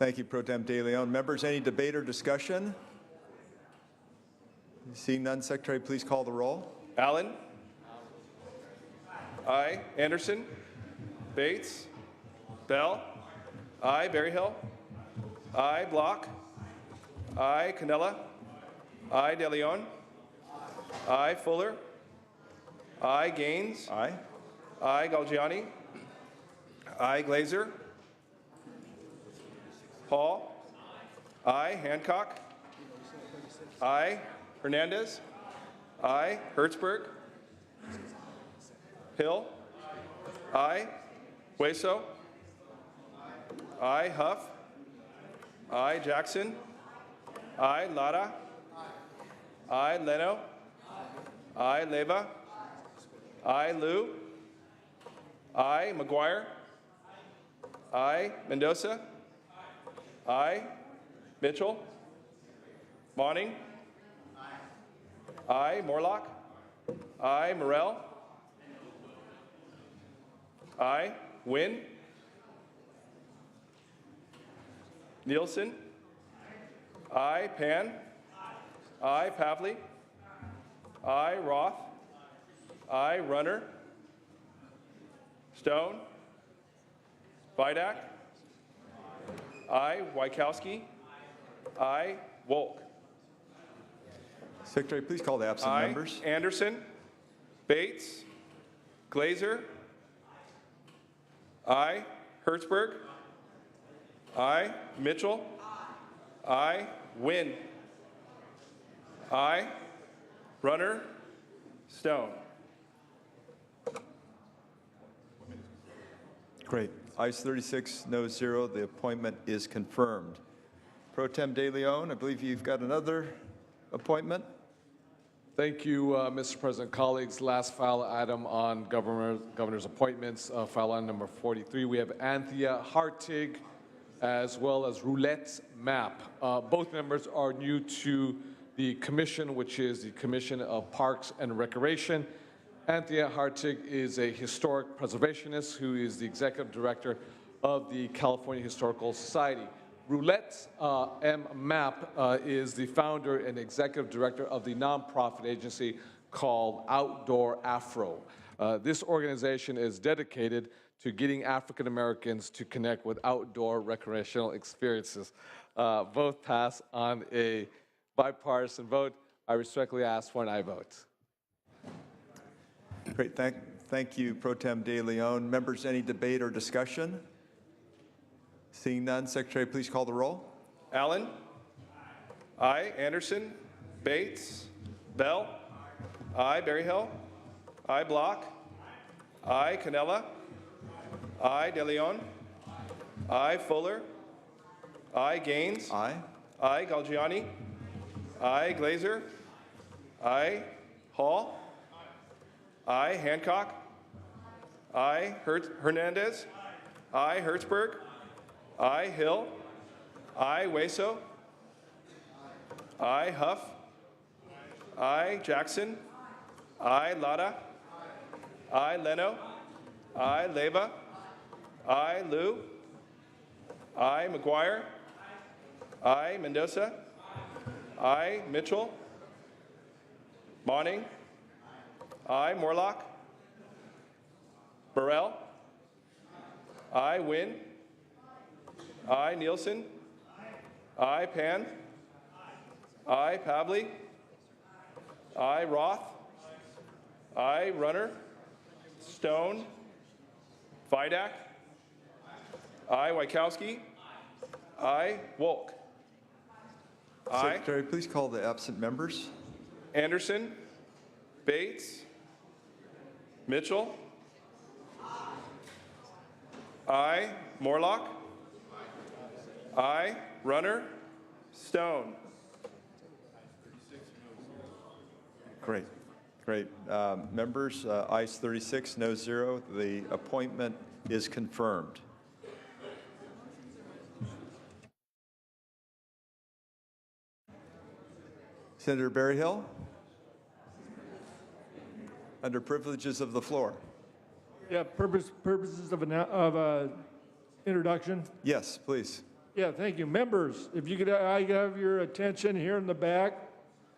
Thank you, Pro Tem De Leon. Members, any debate or discussion? Seeing none, Secretary, please call the roll. Allen? Aye. Anderson? Bates? Bell? Aye. Berryhill? Aye. Block? Aye. Canella? Aye. De Leon? Aye. Fuller? Aye. Gaines? Aye. Aye. Galgiani? Aye. Glazer? Hall? Aye. Hancock? Aye. Hernandez? Aye. Hertzberg? Hill? Aye. Hueso? Aye. Huff? Aye. Jackson? Aye. Lara? Aye. Leno? Aye. Leva? Aye. Liu? Aye. McGuire? Aye. Mendoza? Aye. Mitchell? Monning? Aye. Morlock? Aye. Morell? Aye. Wynn? Nielsen? Aye. Pan? Aye. Pavley? Aye. Roth? Aye. Runner? Stone? Vidak? Aye. Wykowski? Aye. Volk? Secretary, please call the absent Aye. members. Anderson? Bates? Glazer? Aye. Hertzberg? Aye. Mitchell? Aye. Wynn? Aye. Runner? Stone? Great. Ayes 36, no 0. The appointment is confirmed. Pro Tem De Leon, I believe you've got another appointment. Thank you, Mr. President. Colleagues, last file item on governor's appointments, file item number 43. We have Anthea Hartig as well as Roulette Map. Both members are new to the commission, which is the Commission of Parks and Recreation. Anthea Hartig is a historic preservationist who is the executive director of the California Historical Society. Roulette Map is the founder and executive director of the nonprofit agency called Outdoor Afro. This organization is dedicated to getting African Americans to connect with outdoor recreational experiences. Both pass on a bipartisan vote. I respectfully ask for an aye vote. Great. Thank you, Pro Tem De Leon. Members, any debate or discussion? Seeing none, Secretary, please call the roll. Allen? Aye. Anderson? Bates? Bell? Aye. Berryhill? Aye. Block? Aye. Canella? Aye. De Leon? Aye. Fuller? Aye. Gaines? Aye. Aye. Galgiani? Aye. Glazer? Aye. Hall? Aye. Hancock? Aye. Hernandez? Aye. Hertzberg? Aye. Hill? Aye. Hueso? Aye. Huff? Aye. Jackson? Aye. Lara? Aye. Leno? Aye. Leva? Aye. Liu? Aye. McGuire? Aye. Mendoza? Aye. Mitchell? Monning? Aye. Morlock? Burrell? Aye. Wynn? Aye. Nielsen? Aye. Pan? Aye. Pavley? Aye. Roth? Aye. Runner? Stone? Vidak? Aye. Wykowski? Aye. Volk? Aye. Secretary, please call the absent members. Anderson? Bates? Mitchell? Aye. Morlock? Aye. Runner? Stone? Great. Great. Members, ayes 36, no 0. The appointment is confirmed. Senator Berryhill, under privileges of the floor. Yeah, purposes of introduction. Yes, please. Yeah, thank you. Members, if you could, I have your attention here in the back.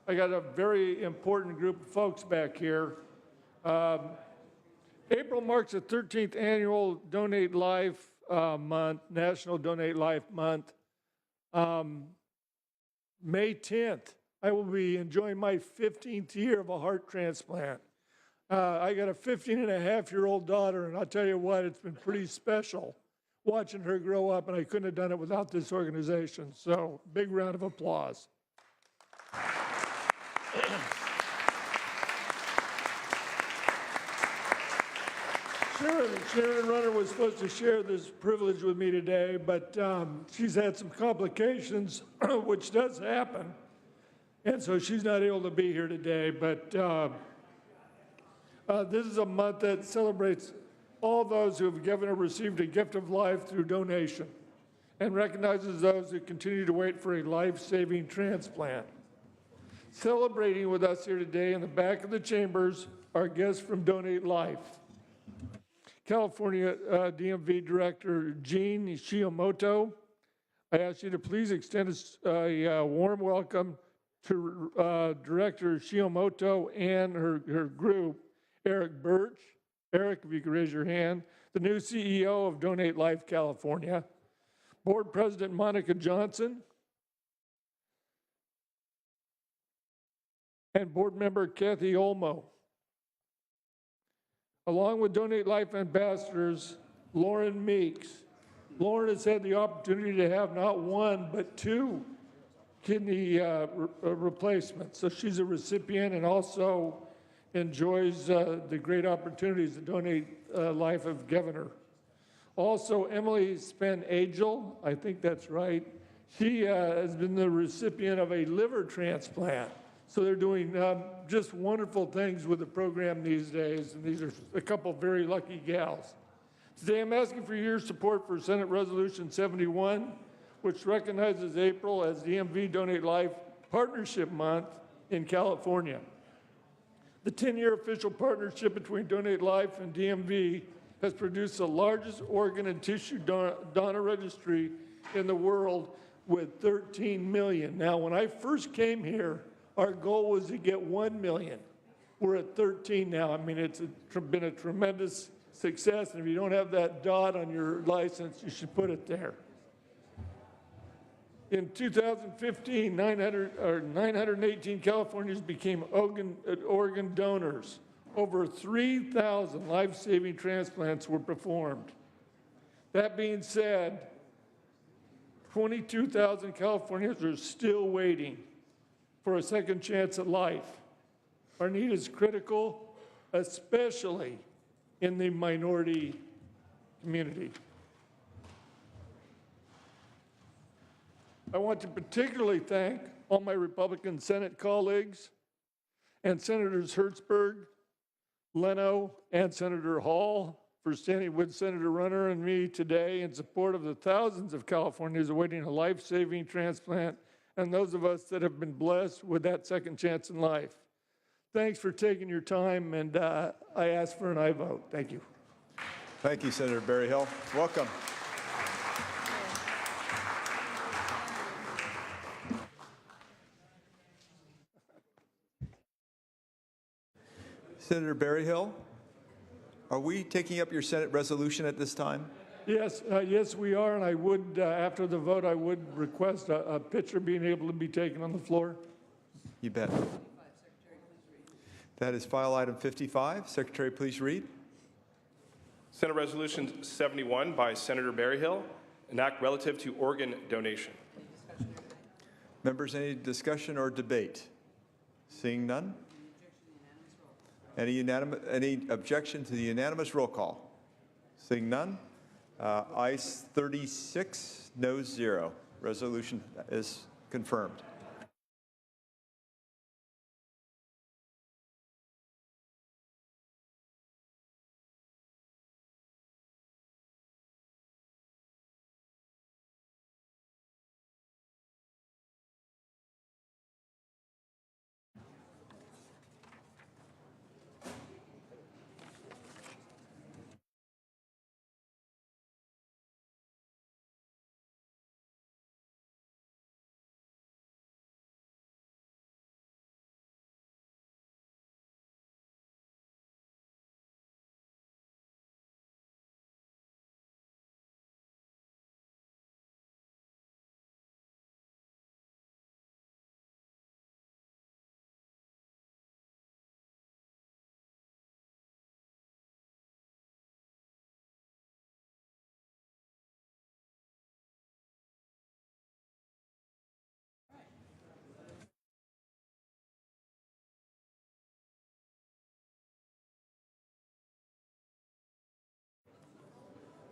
I got a very important group of folks back here. April marks the 13th annual Donate Life month, National Donate Life Month. May 10th, I will be enjoying my 15th year of a heart transplant. I got a 15-and-a-half-year-old daughter, and I'll tell you what, it's been pretty special watching her grow up, and I couldn't have done it without this organization. So, big round of applause. Sharon Runner was supposed to share this privilege with me today, but she's had some complications, which does happen, and so she's not able to be here today. But this is a month that celebrates all those who have given or received a gift of life through donation and recognizes those who continue to wait for a life-saving transplant. Celebrating with us here today in the back of the chambers are guests from Donate Life. California DMV Director Jean Shiomoto, I ask you to please extend a warm welcome to Director Shiomoto and her group, Eric Birch. Eric, if you could raise your hand, the new CEO of Donate Life California. Board President Monica Johnson, and Board Member Kathy Olmo. Along with Donate Life ambassadors, Lauren Meeks. Lauren has had the opportunity to have not one, but 2 kidney replacements. So she's a recipient and also enjoys the great opportunities that Donate Life have given her. Also, Emily Spen-Agel, I think that's right. She has been the recipient of a liver transplant. So they're doing just wonderful things with the program these days, and these are a couple very lucky gals. Today I'm asking for your support for Senate Resolution 71, which recognizes April as DMV Donate Life Partnership Month in California. The 10-year official partnership between Donate Life and DMV has produced the largest organ and tissue donor registry in the world with 13 million. Now, when I first came here, our goal was to get 1 million. We're at 13 now. I mean, it's been a tremendous success, and if you don't have that dot on your license, you should put it there. In 2015, 918 Californians became organ donors. Over 3,000 life-saving transplants were performed. That being said, 22,000 Californians are still waiting for a second chance at life. Our need is critical, especially in the minority community. I want to particularly thank all my Republican Senate colleagues and Senators Hertzberg, Leno, and Senator Hall for standing with Senator Runner and me today in support of the thousands of Californians awaiting a life-saving transplant and those of us that have been blessed with that second chance in life. Thanks for taking your time, and I ask for an aye vote. Thank you. Thank you, Senator Berryhill. Welcome. Senator Berryhill, are we taking up your Senate resolution at this time? Yes, yes, we are, and I would, after the vote, I would request a picture being able to be taken on the floor. You bet. That is file item 55. Secretary, please read. Senate Resolution 71 by Senator Berryhill, an act relative to organ donation. Members, any discussion or debate? Seeing none? Any objection to the unanimous roll call? Seeing none? Ayes 36, noes 0. Resolution is confirmed.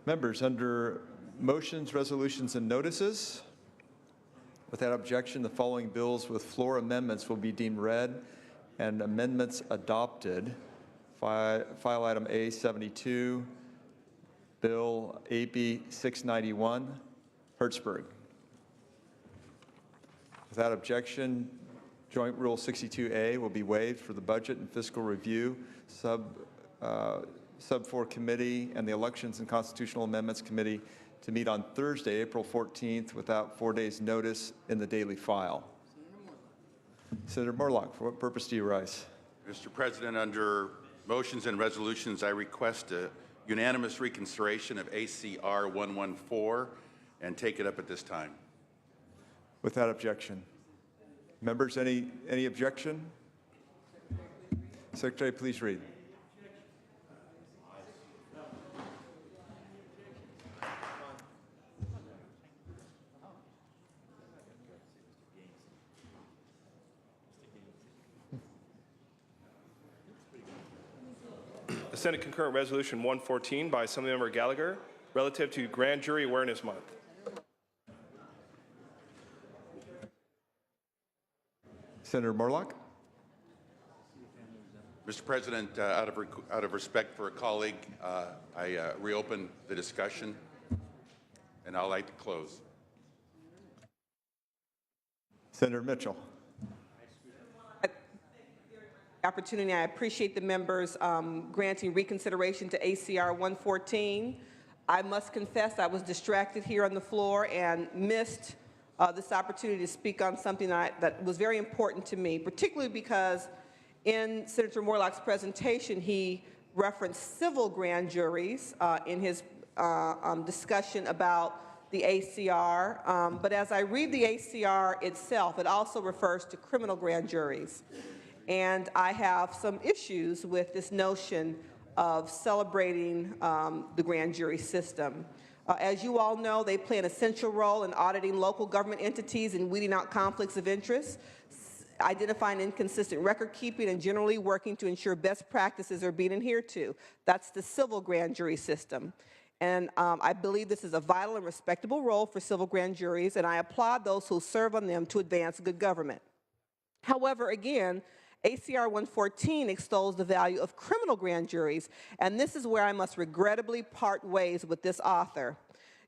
Members, under motions, resolutions, and notices, without objection, the following bills with floor amendments will be deemed read and amendments adopted. File item A72, Bill AB 691, Hertzberg. Without objection, Joint Rule 62A will be waived for the Budget and Fiscal Review Sub-4 Committee and the Elections and Constitutional Amendments Committee to meet on Thursday, April 14th, without 4 days' notice in the daily file. Senator Morlock, for what purpose do you rise? Mr. President, under motions and resolutions, I request a unanimous reconsideration of ACR 114 and take it up at this time. Without objection. Members, any objection? Secretary, please read. The Senate Concurrent Resolution 114 by Assemblymember Gallagher relative to Grand Jury Awareness Month. Senator Morlock. Mr. President, out of respect for a colleague, I reopen the discussion, and I'd like to close. Senator Mitchell. Opportunity. I appreciate the members granting reconsideration to ACR 114. I must confess I was distracted here on the floor and missed this opportunity to speak on something that was very important to me, particularly because in Senator Morlock's presentation, he referenced civil grand juries in his discussion about the ACR. But as I read the ACR itself, it also refers to criminal grand juries. And I have some issues with this notion of celebrating the grand jury system. As you all know, they play an essential role in auditing local government entities and weeding out conflicts of interest, identifying inconsistent record keeping, and generally working to ensure best practices are being adhered to. That's the civil grand jury system. And I believe this is a vital and respectable role for civil grand juries, and I applaud those who serve on them to advance good government. However, again, ACR 114 extols the value of criminal grand juries, and this is where I must regrettably part ways with this author.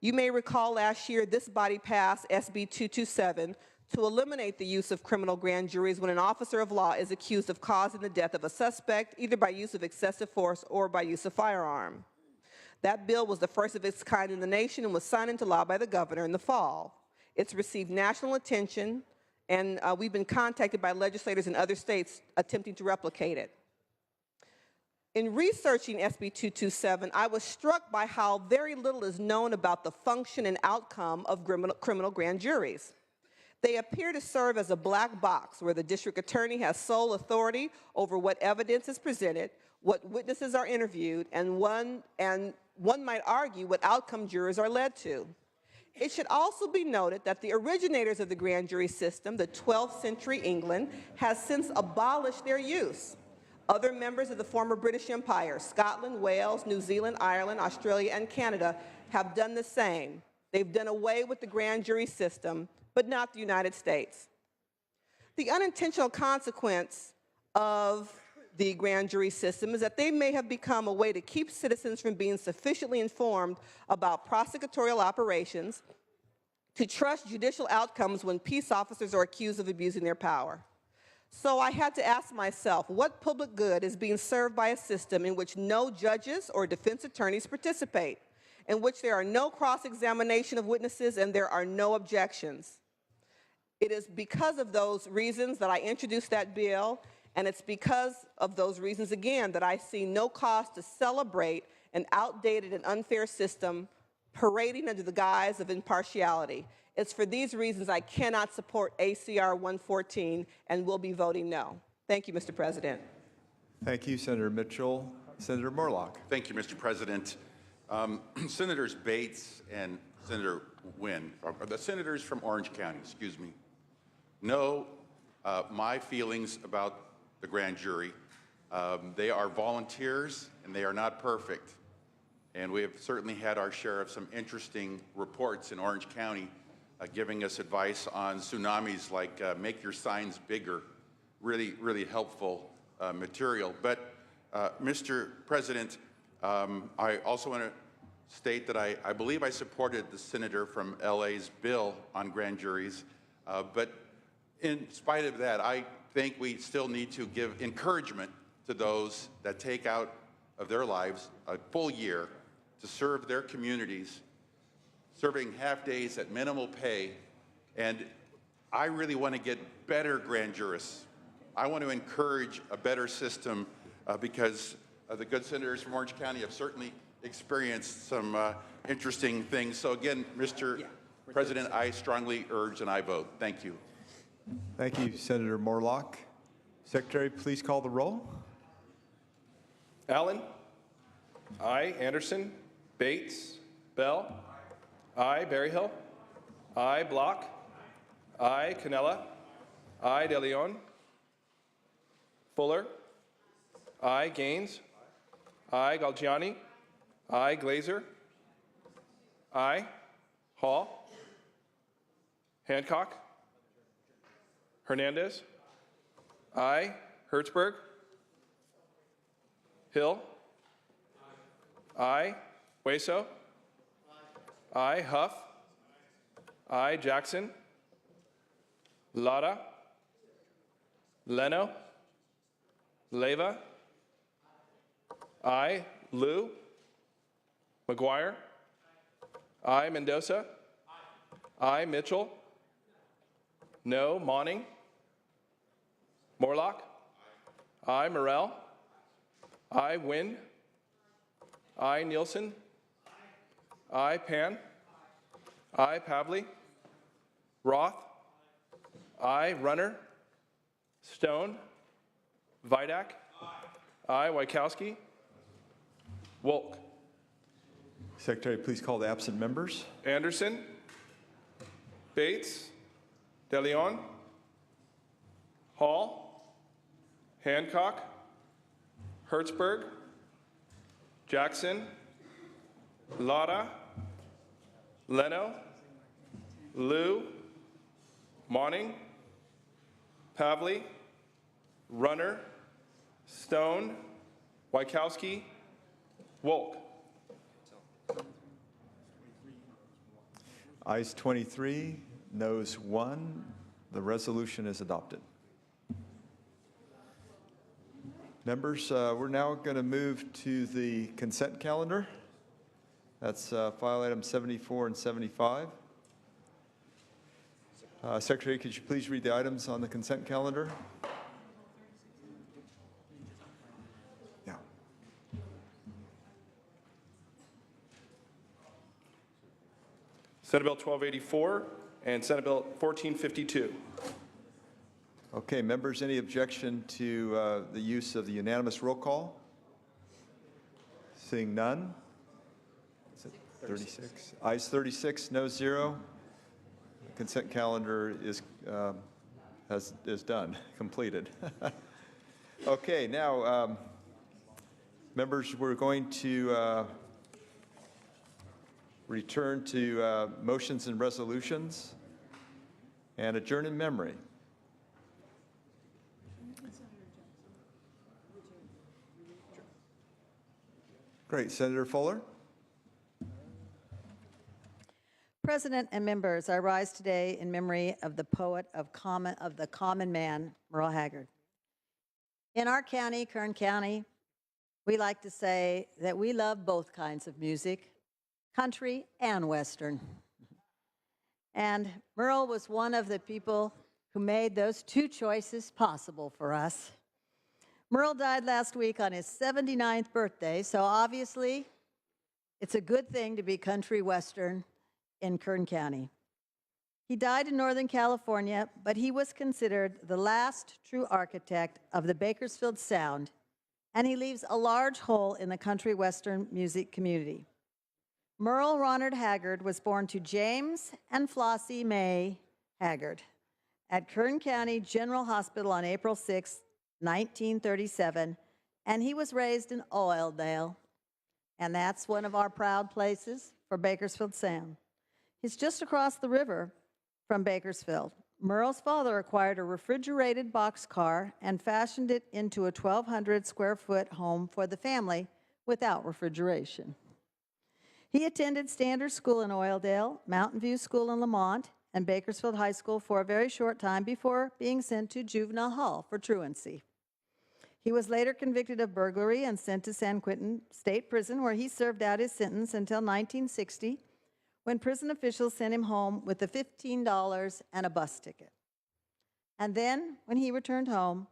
You may recall last year this body passed SB 227 to eliminate the use of criminal grand juries when an officer of law is accused of causing the death of a suspect, either by use of excessive force or by use of firearm. That bill was the first of its kind in the nation and was signed into law by the governor in the fall. It's received national attention, and we've been contacted by legislators in other states attempting to replicate it. In researching SB 227, I was struck by how very little is known about the function and outcome of criminal grand juries. They appear to serve as a black box where the district attorney has sole authority over what evidence is presented, what witnesses are interviewed, and one might argue what outcome jurors are led to. It should also be noted that the originators of the grand jury system, the 12th century England, has since abolished their use. Other members of the former British Empire, Scotland, Wales, New Zealand, Ireland, Australia, and Canada, have done the same. They've done away with the grand jury system, but not the United States. The unintentional consequence of the grand jury system is that they may have become a way to keep citizens from being sufficiently informed about prosecutorial operations, to trust judicial outcomes when peace officers are accused of abusing their power. So I had to ask myself, what public good is being served by a system in which no judges or defense attorneys participate, in which there are no cross-examination of witnesses and there are no objections? It is because of those reasons that I introduced that bill, and it's because of those reasons, again, that I see no cause to celebrate an outdated and unfair system parading under the guise of impartiality. It's for these reasons I cannot support ACR 114 and will be voting no. Thank you, Mr. President. Thank you, Senator Mitchell. Senator Morlock. Thank you, Mr. President. Senators Bates and Senator Wynn, or the senators from Orange County, excuse me, know my feelings about the grand jury. They are volunteers and they are not perfect. And we have certainly had our share of some interesting reports in Orange County giving us advice on tsunamis like make your signs bigger. Really, really helpful material. But Mr. President, I also want to state that I believe I supported the senator from LA's bill on grand juries. But in spite of that, I think we still need to give encouragement to those that take out of their lives a full year to serve their communities, serving half days at minimal pay. And I really want to get better grand jurists. I want to encourage a better system because the good senators from Orange County have certainly experienced some interesting things. So again, Mr. President, I strongly urge and I vote. Thank you. Thank you, Senator Morlock. Secretary, please call the roll. Allen. Aye. Anderson. Bates. Bell. Aye. Berryhill. Aye. Block. Aye. Canella. Aye. De Leon. Fuller. Aye. Gaines. Aye. Galgiani. Aye. Glazer. Aye. Hall. Hancock. Hernandez. Aye. Hertzberg. Hill. Aye. Hueso. Aye. Huff. Aye. Jackson. Lara. Leno. Leyva. Aye. Liu. McGuire. Aye. Mendoza. Aye. Mitchell. No. Monning. Morlock. Aye. Morrell. Aye. Wynn. Aye. Nielsen. Aye. Pan. Aye. Pavley. Roth. Aye. Runner. Stone. Vidak. Aye. Wykowski. Wolk. Secretary, please call the absent members. Anderson. Bates. De Leon. Hall. Hancock. Hertzberg. Jackson. Lara. Leno. Liu. Monning. Pavley. Runner. Stone. Wykowski. Wolk. Ayes 23, noes 1. The resolution is adopted. Members, we're now going to move to the consent calendar. That's file items 74 and 75. Secretary, could you please read the items on the consent calendar? Yeah. Senate Bill 1284 and Senate Bill 1452. Okay, members, any objection to the use of the unanimous roll call? Seeing none? Is it 36? Ayes 36, no 0. The consent calendar is done, completed. Okay, now, members, we're going to return to motions and resolutions and adjourn in memory. Great. Senator Fuller. President and members, I rise today in memory of the poet of the common man, Merle Haggard. In our county, Kern County, we like to say that we love both kinds of music, country and Western. And Merle was one of the people who made those two choices possible for us. Merle died last week on his 79th birthday, so obviously it's a good thing to be country Western in Kern County. He died in Northern California, but he was considered the last true architect of the Bakersfield sound, and he leaves a large hole in the country Western music community. Merle Ronald Haggard was born to James and Flossie Mae Haggard at Kern County General Hospital on April 6, 1937, and he was raised in Oildale. and that's one of our proud places for Bakersfield Sound. He's just across the river from Bakersfield. Merle's father acquired a refrigerated boxcar and fashioned it into a 1,200 square foot home for the family without refrigeration. He attended Standard School in Oildale, Mountain View School in Lamont, and Bakersfield High School for a very short time before being sent to juvenile hall for truancy. He was later convicted of burglary and sent to San Quentin State Prison, where he served out his sentence until 1960, when prison officials sent him home with the $15 and a bus ticket. And then, when he returned home,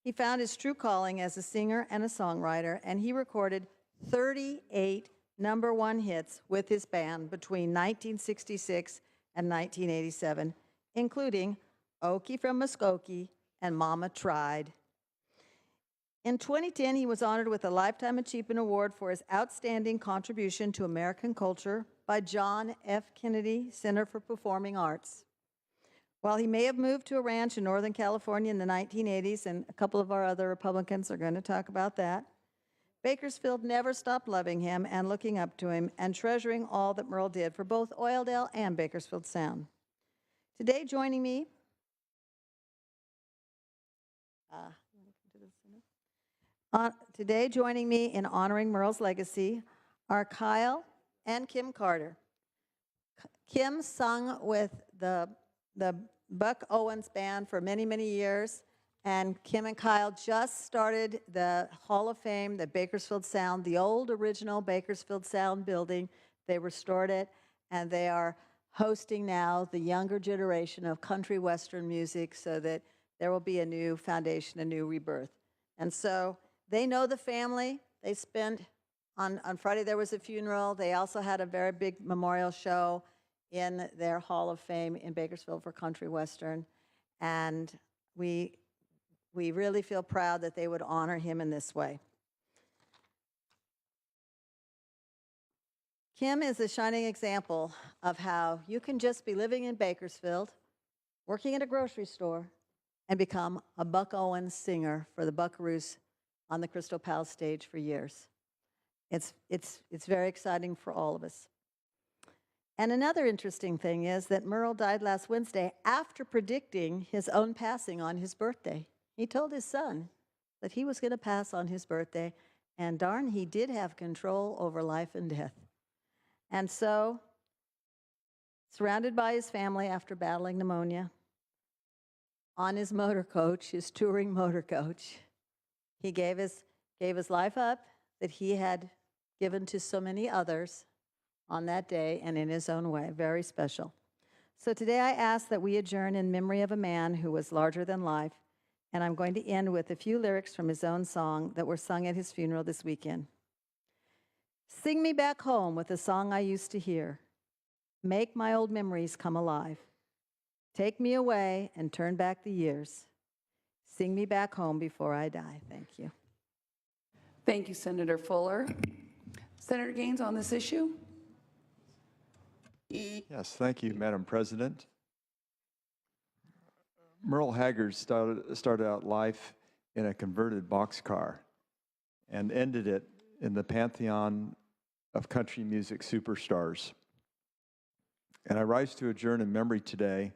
he found his true calling as a singer and a songwriter, and he recorded 38 #1 hits with his band between 1966 and 1987, including Okie from Muskogee and Mama Tried. In 2010, he was honored with a Lifetime Achievement Award for his outstanding contribution to American culture by John F. Kennedy Center for Performing Arts. While he may have moved to a ranch in Northern California in the 1980s, and a couple of our other Republicans are going to talk about that, Bakersfield never stopped loving him and looking up to him and treasuring all that Merle did for both Oildale and Bakersfield Sound. Today joining me, in honoring Merle's legacy are Kyle and Kim Carter. Kim sung with the Buck Owens Band for many, many years, and Kim and Kyle just started the Hall of Fame, the Bakersfield Sound, the old original Bakersfield Sound building. They restored it, and they are hosting now the younger generation of country western music so that there will be a new foundation, a new rebirth. And so they know the family. They spent, on Friday there was a funeral. They also had a very big memorial show in their Hall of Fame in Bakersfield for country western. And we really feel proud that they would honor him in this way. Kim is a shining example of how you can just be living in Bakersfield, working at a grocery store, and become a Buck Owens singer for the Buckaroos on the Crystal Palace stage for years. It's very exciting for all of us. And another interesting thing is that Merle died last Wednesday after predicting his own passing on his birthday. He told his son that he was going to pass on his birthday, and darn, he did have control over life and death. And so, surrounded by his family after battling pneumonia, on his motor coach, his touring motor coach, he gave his life up that he had given to so many others on that day and in his own way, very special. So today I ask that we adjourn in memory of a man who was larger than life, and I'm going to end with a few lyrics from his own song that were sung at his funeral this weekend. Sing me back home with a song I used to hear. Make my old memories come alive. Take me away and turn back the years. Sing me back home before I die. Thank you. Thank you, Senator Fuller. Senator Gaines, on this issue? Yes, thank you, Madam President. Merle Haggard started out life in a converted boxcar and ended it in the pantheon of country music superstars. And I rise to adjourn in memory today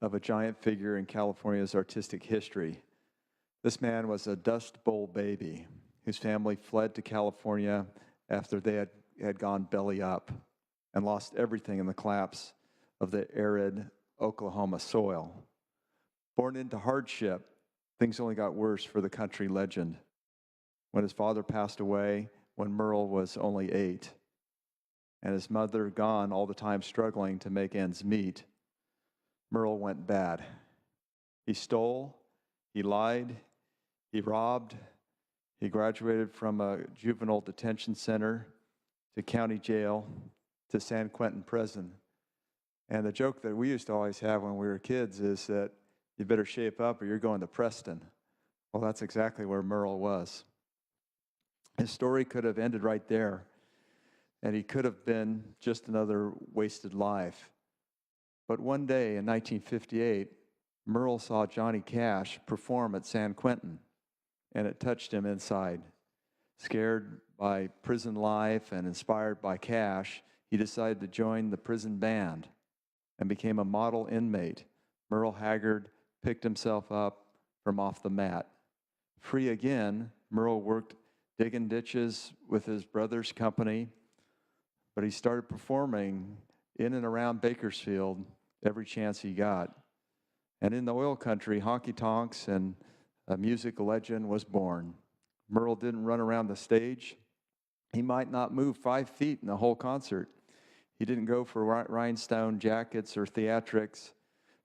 of a giant figure in California's artistic history. This man was a Dust Bowl baby whose family fled to California after they had gone belly up and lost everything in the collapse of the arid Oklahoma soil. Born into hardship, things only got worse for the country legend. When his father passed away when Merle was only 8, and his mother gone all the time struggling to make ends meet, Merle went bad. He stole, he lied, he robbed, he graduated from a juvenile detention center to county jail to San Quentin prison. And the joke that we used to always have when we were kids is that you better shape up or you're going to Preston. Well, that's exactly where Merle was. His story could have ended right there, and he could have been just another wasted life. But one day in 1958, Merle saw Johnny Cash perform at San Quentin, and it touched him inside. Scared by prison life and inspired by cash, he decided to join the prison band and became a model inmate. Merle Haggard picked himself up from off the mat. Free again, Merle worked digging ditches with his brother's company, but he started performing in and around Bakersfield every chance he got. And in the oil country, honky tonks and a music legend was born. Merle didn't run around the stage. He might not move 5 feet in the whole concert. He didn't go for rhinestone jackets or theatrics,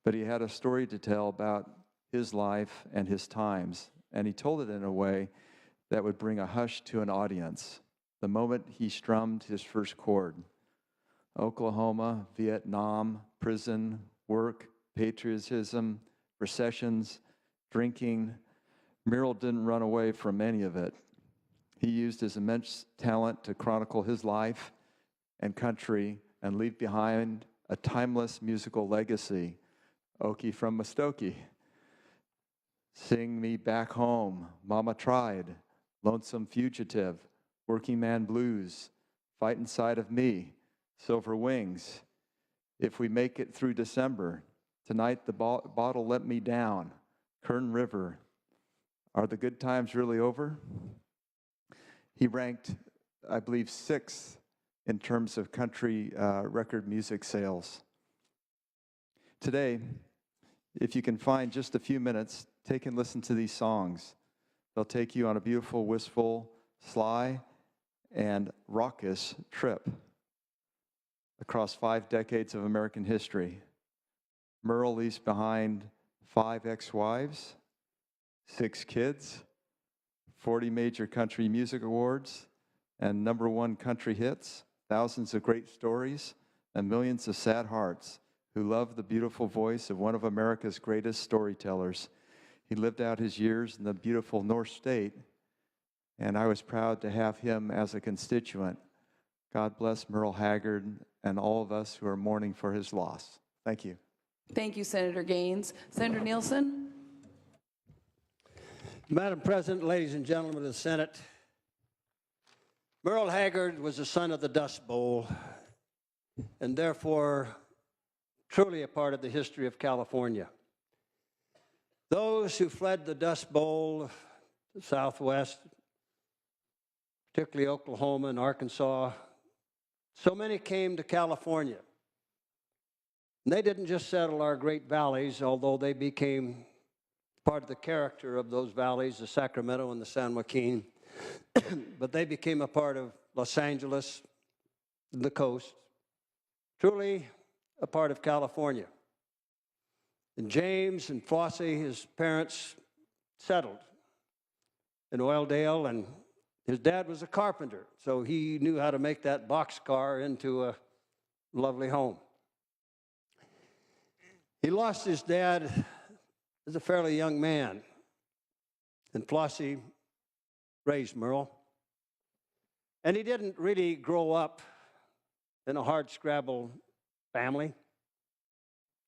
but he had a story to tell about his life and his times, and he told it in a way that would bring a hush to an audience the moment he strummed his first chord. Oklahoma, Vietnam, prison, work, patriotism, recessions, drinking. Merle didn't run away from any of it. He used his immense talent to chronicle his life and country and leave behind a timeless musical legacy. Okie from Muskogee. Sing Me Back Home, Mama Tried, Lonesome Fugitive, Working Man Blues, Fight Inside of Me, Silver Wings, If We Make It Through December, Tonight the Bottle Let Me Down, Kern River, Are the Good Times Really Over? He ranked, I believe, 6th in terms of country record music sales. Today, if you can find just a few minutes, take and listen to these songs. They'll take you on a beautiful, wistful, sly, and raucous trip across 5 decades of American history. Merle leaves behind 5 ex-wives, 6 kids, 40 major country music awards, and #1 country hits, thousands of great stories, and millions of sad hearts who love the beautiful voice of one of America's greatest storytellers. He lived out his years in the beautiful North State, and I was proud to have him as a constituent. God bless Merle Haggard and all of us who are mourning for his loss. Thank you. Thank you, Senator Gaines. Senator Nielsen? Madam President, ladies and gentlemen of the Senate, Merle Haggard was a son of the Dust Bowl and therefore truly a part of the history of California. Those who fled the Dust Bowl, the Southwest, particularly Oklahoma and Arkansas, so many came to California. And they didn't just settle our great valleys, although they became part of the character of those valleys, the Sacramento and the San Joaquin, but they became a part of Los Angeles, the coast, truly a part of California. And James and Flossie, his parents, settled in Oildale, and his dad was a carpenter, so he knew how to make that boxcar into a lovely home. He lost his dad as a fairly young man, and Flossie raised Merle. And he didn't really grow up in a hard-scrabble family.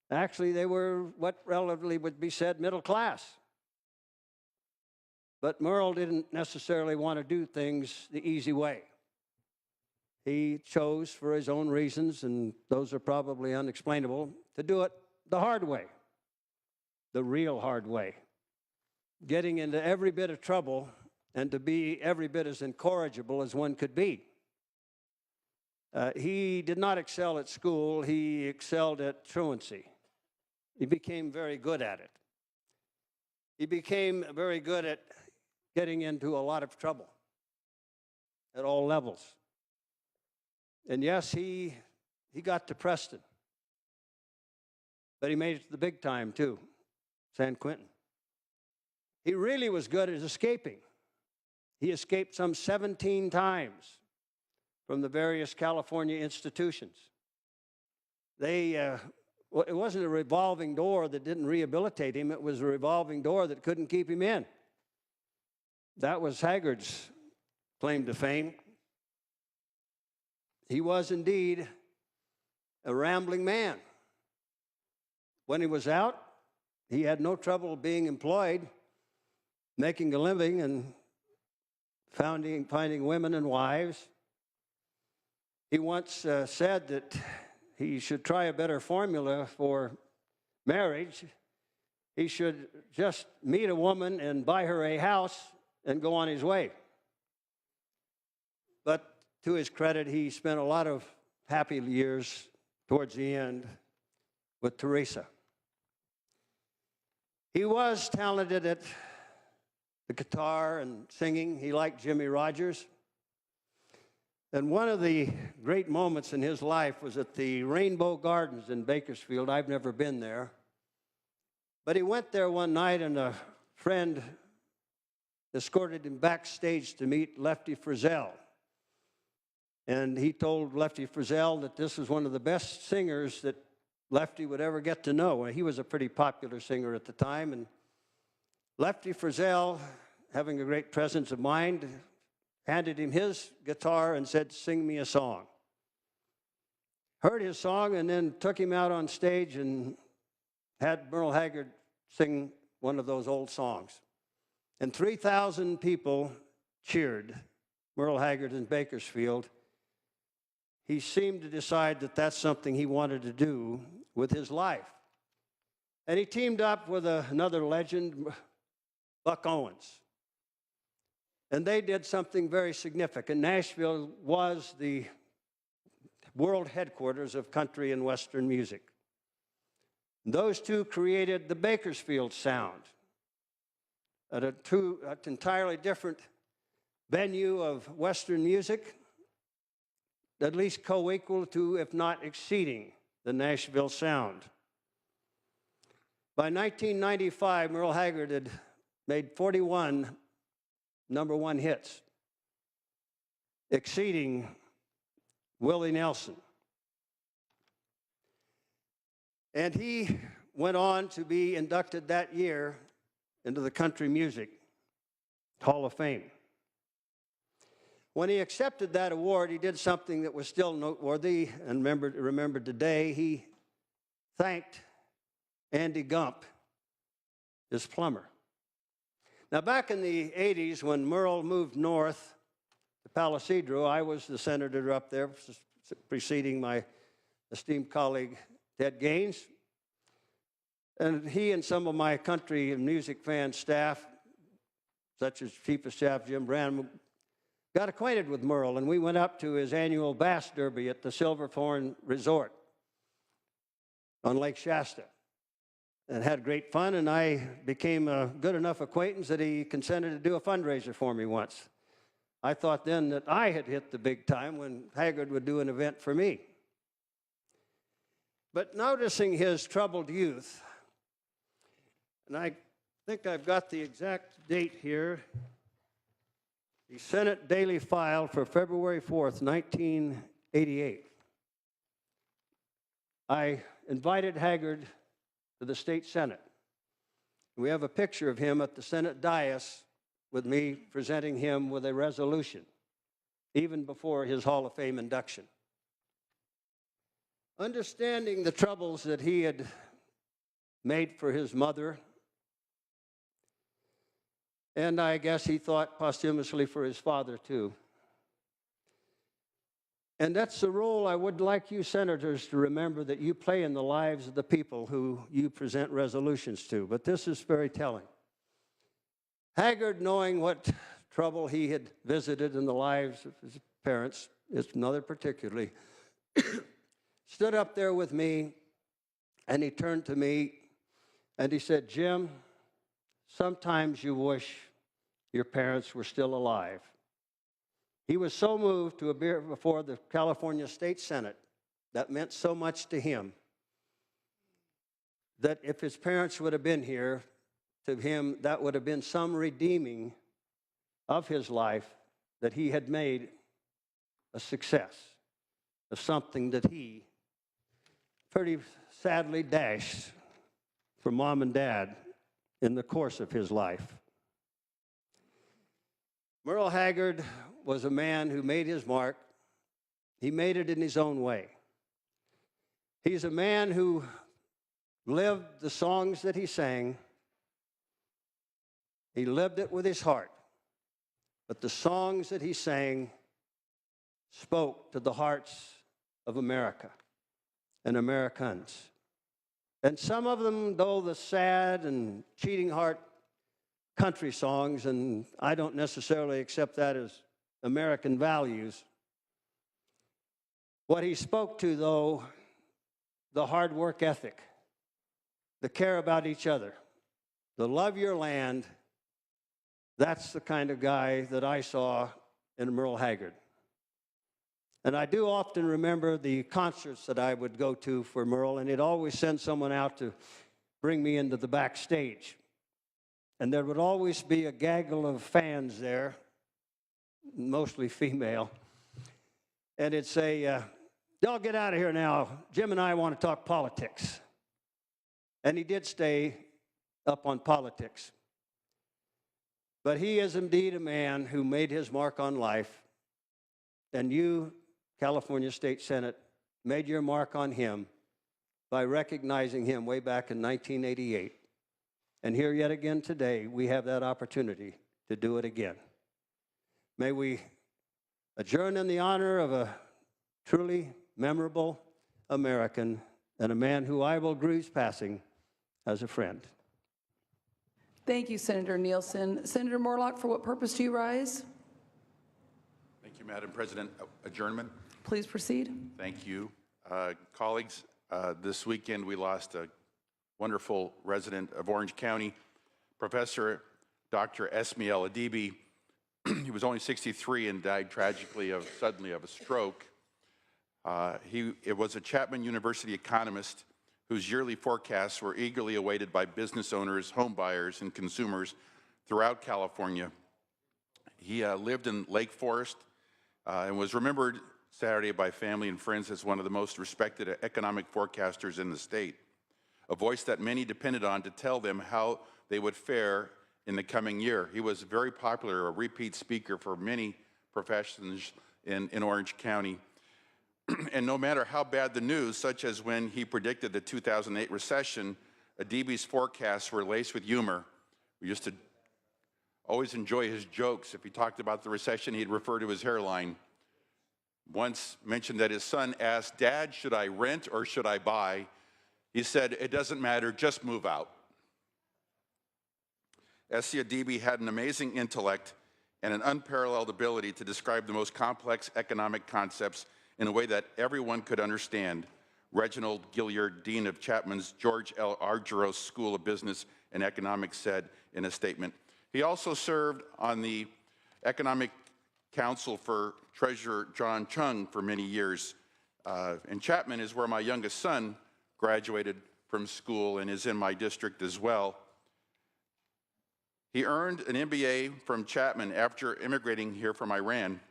Actually, they were what relatively would be said middle class. But Merle didn't necessarily want to do things the easy way. He chose, for his own reasons, and those are probably unexplainable, to do it the hard way, the real hard way, getting into every bit of trouble and to be every bit as incorrigible as one could be. He did not excel at school. He excelled at truancy. He became very good at it. He became very good at getting into a lot of trouble at all levels. And yes, he got to Preston, but he made it to the big time too, San Quentin. He really was good at escaping. He escaped some 17 times from the various California institutions. It wasn't a revolving door that didn't rehabilitate him. It was a revolving door that couldn't keep him in. That was Haggard's claim to fame. He was indeed a rambling man. When he was out, he had no trouble being employed, making a living, and finding women and wives. He once said that he should try a better formula for marriage. He should just meet a woman and buy her a house and go on his way. But to his credit, he spent a lot of happy years towards the end with Teresa. He was talented at the guitar and singing. He liked Jimmy Rogers. And one of the great moments in his life was at the Rainbow Gardens in Bakersfield. I've never been there. But he went there one night, and a friend escorted him backstage to meet Lefty Frizzell. And he told Lefty Frizzell that this was one of the best singers that Lefty would ever get to know. He was a pretty popular singer at the time. And Lefty Frizzell, having a great presence of mind, handed him his guitar and said, "Sing me a song." Heard his song and then took him out on stage and had Merle Haggard sing one of those old songs. And 3,000 people cheered Merle Haggard in Bakersfield. He seemed to decide that that's something he wanted to do with his life. And he teamed up with another legend, Buck Owens. And they did something very significant. Nashville was the world headquarters of country and Western music. Those two created the Bakersfield sound at an entirely different venue of Western music, at least co-equal to, if not exceeding, the Nashville sound. By 1995, Merle Haggard had made 41 #1 hits, exceeding Willie Nelson. And he went on to be inducted that year into the Country Music Hall of Fame. When he accepted that award, he did something that was still noteworthy and remembered today. He thanked Andy Gump, his plumber. Now, back in the 80s, when Merle moved north to Palo Cedro, I was the senator up there preceding my esteemed colleague Ted Gaines. And he and some of my country and music fan staff, such as Chief of Staff Jim Branham, got acquainted with Merle, and we went up to his annual Bass Derby at the Silverthorne Resort on Lake Shasta and had great fun, and I became a good enough acquaintance that he consented to do a fundraiser for me once. I thought then that I had hit the big time when Haggard would do an event for me. But noticing his troubled youth, and I think I've got the exact date here, the Senate Daily File for February 4th, 1988. I invited Haggard to the state Senate. We have a picture of him at the Senate dais with me presenting him with a resolution, even before his Hall of Fame induction. Understanding the troubles that he had made for his mother, and I guess he thought posthumously for his father too. And that's the role I would like you senators to remember that you play in the lives of the people who you present resolutions to. But this is very telling. Haggard, knowing what trouble he had visited in the lives of his parents, his mother particularly, stood up there with me, and he turned to me, and he said, "Jim, sometimes you wish your parents were still alive." He was so moved to appear before the California State Senate, that meant so much to him, that if his parents would have been here, to him, that would have been some redeeming of his life, that he had made a success of something that he pretty sadly dashed from mom and dad in the course of his life. Merle Haggard was a man who made his mark. He made it in his own way. He's a man who lived the songs that he sang. He lived it with his heart. but the songs that he sang spoke to the hearts of America and Americans. And some of them, though the sad and cheating heart country songs, and I don't necessarily accept that as American values, what he spoke to, though, the hard work ethic, the care about each other, the love your land, that's the kind of guy that I saw in Merle Haggard. And I do often remember the concerts that I would go to for Merle, and he'd always send someone out to bring me into the backstage. And there would always be a gaggle of fans there, mostly female. And it'd say, y'all get out of here now. Jim and I want to talk politics. And he did stay up on politics. But he is indeed a man who made his mark on life. And you, California State Senate, made your mark on him by recognizing him way back in 1988. And here yet again today, we have that opportunity to do it again. May we adjourn in the honor of a truly memorable American and a man who I will grieve passing as a friend. Thank you, Senator Nielsen. Senator Morlock, for what purpose do you rise? Thank you, Madam President. Adjournment. Please proceed. Thank you. Colleagues, this weekend we lost a wonderful resident of Orange County, Professor Dr. Esmail Adibi. He was only 63 and died tragically suddenly of a stroke. It was a Chapman University economist whose yearly forecasts were eagerly awaited by business owners, home buyers, and consumers throughout California. He lived in Lake Forest and was remembered Saturday by family and friends as one of the most respected economic forecasters in the state, a voice that many depended on to tell them how they would fare in the coming year. He was very popular, a repeat speaker for many professions in Orange County. And no matter how bad the news, such as when he predicted the 2008 recession, Adibi's forecasts were laced with humor. We used to always enjoy his jokes. If he talked about the recession, he'd refer to his hairline. Once mentioned that his son asked, "Dad, should I rent or should I buy?" He said, "It doesn't matter, just move out." S.C. Adibi had an amazing intellect and an unparalleled ability to describe the most complex economic concepts in a way that everyone could understand. Reginald Gilliard, Dean of Chapman's George L. Argyros School of Business and Economics, said in a statement. He also served on the Economic Council for Treasurer John Chung for many years. And Chapman is where my youngest son graduated from school and is in my district as well. He earned an MBA from Chapman after immigrating here from Iran,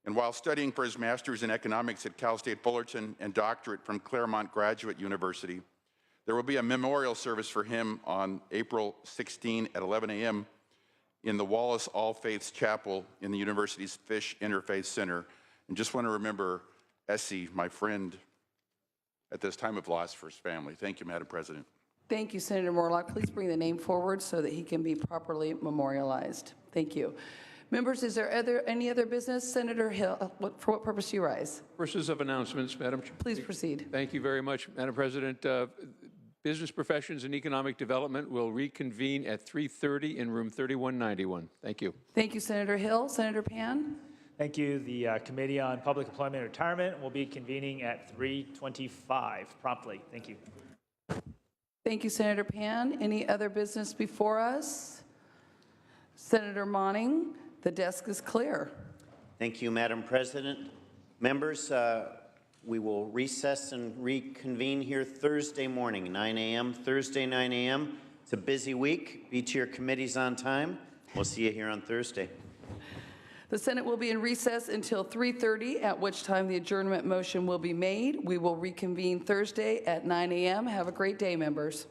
and while studying for his master's in economics at Cal State Fullerton and doctorate from Claremont Graduate University. There will be a memorial service for him on April 16 at 11 a.m. in the Wallace All Faiths Chapel in the university's Fish Interfaith Center. And just want to remember Essie, my friend, at this time of loss for his family. Thank you, Madam President. Thank you, Senator Morlock. Please bring the name forward so that he can be properly memorialized. Thank you. Members, is there any other business? Senator Hill, for what purpose do you rise? Purposes of announcements, Madam Chair. Please proceed. Thank you very much, Madam President. Business Professions and Economic Development will reconvene at 3:30 in room 3191. Thank you. Thank you, Senator Hill. Senator Pan? Thank you. The Committee on Public Employment and Retirement will be convening at 3:25 promptly. Thank you. Thank you, Senator Pan. Any other business before us? Senator Monning, the desk is clear. Thank you, Madam President. Members, we will recess and reconvene here Thursday morning, 9 a.m. Thursday, 9 a.m. It's a busy week. Be to your committees on time. We'll see you here on Thursday. The Senate will be in recess until 3:30, at which time the adjournment motion will be made. We will reconvene Thursday at 9 a.m. Have a great day, members.